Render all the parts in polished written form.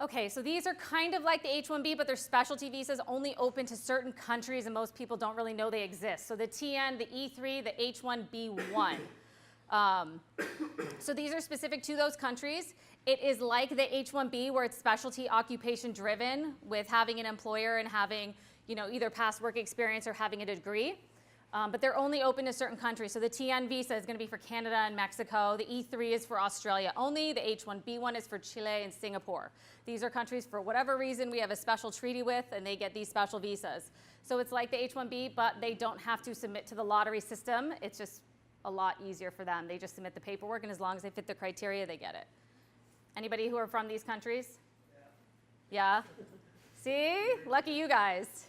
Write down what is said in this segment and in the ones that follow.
Okay, so these are kind of like the H-1B, but they're specialty visas only open to certain countries, and most people don't really know they exist. So the TN, the E3, the H-1B1. So these are specific to those countries. It is like the H-1B, where it's specialty occupation driven, with having an employer and having, either past work experience or having a degree. But they're only open to certain countries. So the TN visa is going to be for Canada and Mexico. The E3 is for Australia only. The H-1B1 is for Chile and Singapore. These are countries, for whatever reason, we have a special treaty with, and they get these special visas. So it's like the H-1B, but they don't have to submit to the lottery system. It's just a lot easier for them. They just submit the paperwork, and as long as they fit the criteria, they get it. Anybody who are from these countries? Yeah? See? Lucky you guys.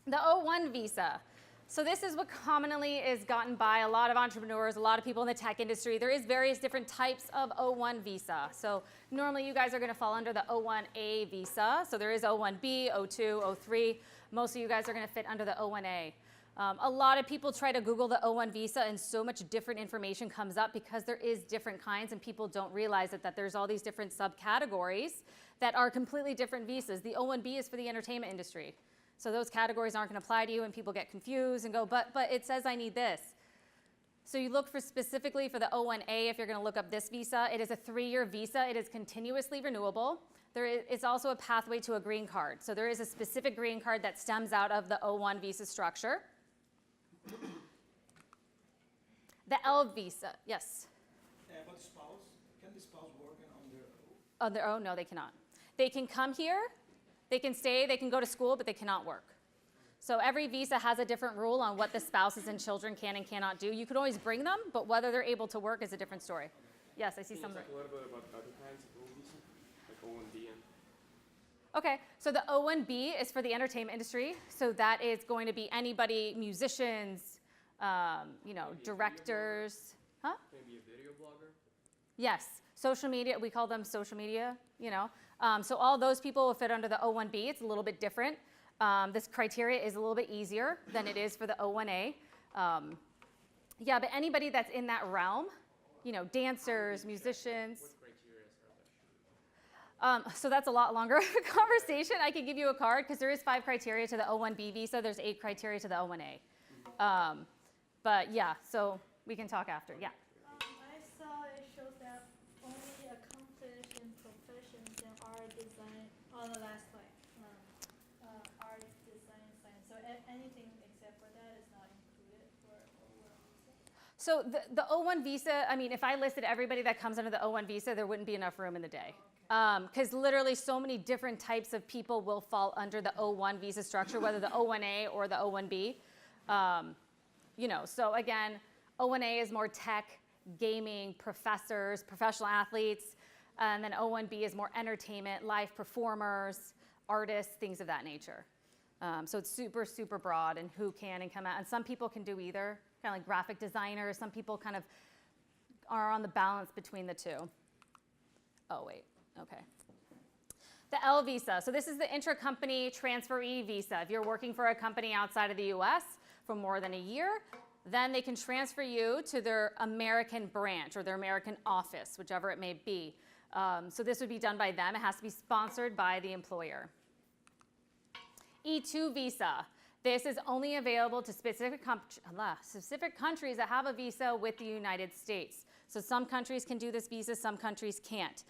The O1 visa. So this is what commonly is gotten by a lot of entrepreneurs, a lot of people in the tech industry. There is various different types of O1 visa. So normally you guys are going to fall under the O1A visa. So there is O1B, O2, O3. Most of you guys are going to fit under the O1A. A lot of people try to Google the O1 visa, and so much different information comes up because there is different kinds, and people don't realize that there's all these different subcategories that are completely different visas. The O1B is for the entertainment industry. So those categories aren't going to apply to you, and people get confused and go, but it says I need this. So you look for specifically for the O1A if you're going to look up this visa. It is a 3-year visa. It is continuously renewable. It's also a pathway to a green card. So there is a specific green card that stems out of the O1 visa structure. The L visa, yes? But the spouse, can the spouse work on their own? On their own? No, they cannot. They can come here. They can stay, they can go to school, but they cannot work. So every visa has a different rule on what the spouses and children can and cannot do. You could always bring them, but whether they're able to work is a different story. Yes, I see some. Can you talk a little bit about other kinds of O visa, like O1B and... Okay, so the O1B is for the entertainment industry. So that is going to be anybody, musicians, directors. Huh? Maybe a video blogger? Yes, social media, we call them social media, So all those people will fit under the O1B. It's a little bit different. This criteria is a little bit easier than it is for the O1A. Yeah, but anybody that's in that realm, dancers, musicians. What criteria are there? So that's a lot longer conversation. I could give you a card because there is 5 criteria to the O1B visa. There's 8 criteria to the O1A. But yeah, so we can talk after. Yeah. I saw it showed that only accomplished in professions in art, design, on the last slide, art, design, science. So anything except for that is not included for O1 visa? So the O1 visa, I mean, if I listed everybody that comes under the O1 visa, there wouldn't be enough room in the day. Because literally so many different types of people will fall under the O1 visa structure, whether the O1A or the O1B. So again, O1A is more tech, gaming, professors, professional athletes, and then O1B is more entertainment, live performers, artists, things of that nature. So it's super, super broad in who can and come out. And some people can do either, kind of like graphic designers. Some people kind of are on the balance between the two. Oh, wait, okay. The L visa. So this is the intra-company transferee visa. If you're working for a company outside of the US for more than a year, then they can transfer you to their American branch or their American office, whichever it may be. So this would be done by them. It has to be sponsored by the employer. E2 visa. This is only available to specific countries that have a visa with the United States. So some countries can do this visa, some countries can't.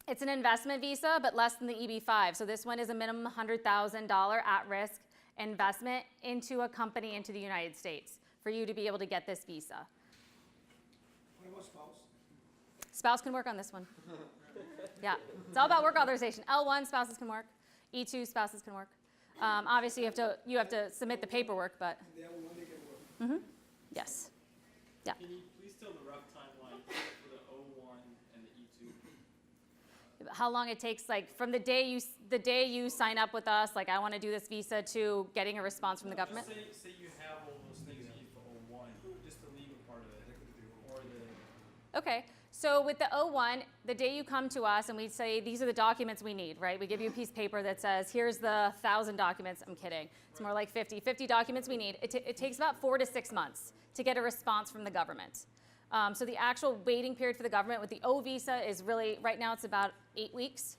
It's an investment visa, but less than the EB-5. So this one is a minimum $100,000 at-risk investment into a company into the United States for you to be able to get this visa. What about spouse? Spouse can work on this one. Yeah, it's all about work authorization. L1, spouses can work. E2, spouses can work. Obviously, you have to submit the paperwork, but. The L1 they can work. Yes. Yeah. Can you please tell the rough timeline for the O1 and the E2? How long it takes, like from the day you sign up with us, like I want to do this visa, to getting a response from the government? Just say you have all those things you need for O1, just the legal part of it, or the. Okay. So with the O1, the day you come to us and we say, these are the documents we need, right? We give you a piece of paper that says, here's the 1,000 documents. I'm kidding. It's more like 50 documents we need. It takes about 4 to 6 months to get a response from the government. So the actual waiting period for the government with the O visa is really, right now it's about 8 weeks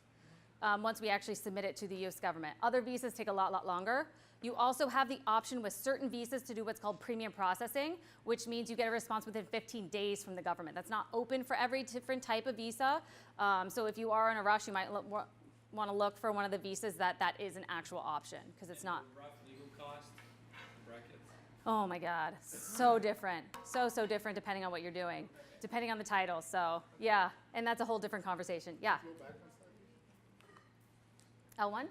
once we actually submit it to the US government. Other visas take a lot longer. You also have the option with certain visas to do what's called premium processing, which means you get a response within 15 days from the government. That's not open for every different type of visa. So if you are in a rush, you might want to look for one of the visas that is an actual option, because it's not. Rough legal cost, brackets. Oh my God, so different. So different depending on what you're doing, depending on the title. So yeah, and that's a whole different conversation. Yeah. L1?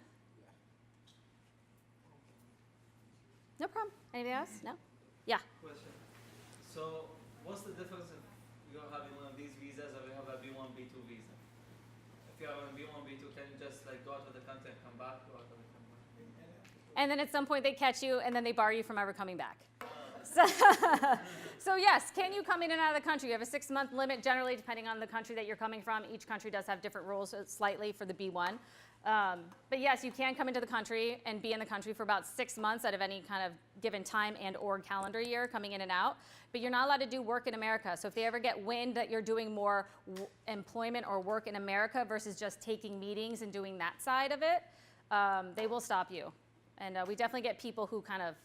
No problem. Anything else? No? Yeah. Question. So, what's the difference if you're having one of these visas or you have a B1, B2 visa? If you have a B1, B2, can you just like go out of the country and come back? Go out of the country? And then at some point they catch you and then they bar you from ever coming back. So yes, can you come in and out of the country? You have a 6-month limit generally depending on the country that you're coming from. Each country does have different rules slightly for the B1. But yes, you can come into the country and be in the country for about 6 months out of any kind of given time and or calendar year coming in and out. But you're not allowed to do work in America. So if they ever get wind that you're doing more employment or work in America versus just taking meetings and doing that side of it, they will stop you. And we definitely get people who kind of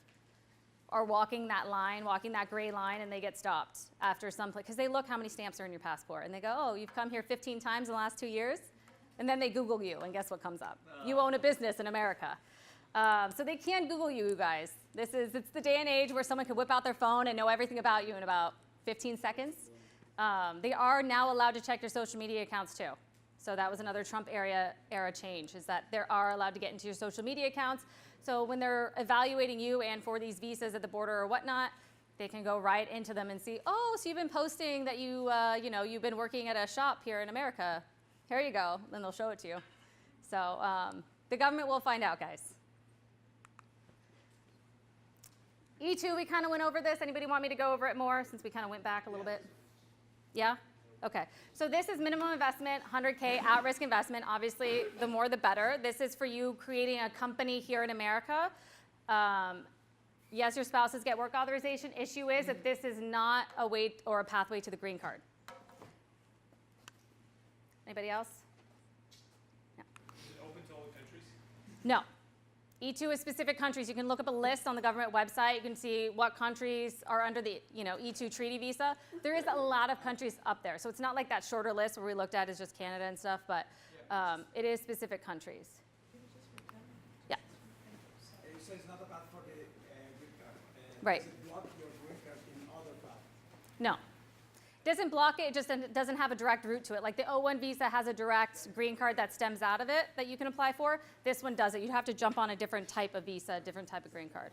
are walking that line, walking that gray line, and they get stopped after some place, because they look how many stamps are in your passport, and they go, oh, you've come here 15 times in the last 2 years? And then they Google you, and guess what comes up? You own a business in America. So they can Google you, guys. It's the day and age where someone can whip out their phone and know everything about you in about 15 seconds. They are now allowed to check your social media accounts too. So that was another Trump era change, is that they are allowed to get into your social media accounts. So when they're evaluating you and for these visas at the border or whatnot, they can go right into them and see, oh, so you've been posting that you've been working at a shop here in America. Here you go. Then they'll show it to you. So the government will find out, guys. E2, we kind of went over this. Anybody want me to go over it more since we kind of went back a little bit? Yeah? Okay. So this is minimum investment, 100K at-risk investment. Obviously, the more the better. This is for you creating a company here in America. Yes, your spouses get work authorization. Issue is that this is not a way or a pathway to the green card. Anybody else? No. Is it open to all the countries? No. E2 is specific countries. You can look up a list on the government website. You can see what countries are under the E2 treaty visa. There is a lot of countries up there. So it's not like that shorter list where we looked at is just Canada and stuff, but it is specific countries. Yeah. You say it's not a path for the green card. Right. Does it block your green card in other paths? No. Doesn't block it, it just doesn't have a direct route to it. Like the O1 visa has a direct green card that stems out of it that you can apply for. This one doesn't. You have to jump on a different type of visa, a different type of green card.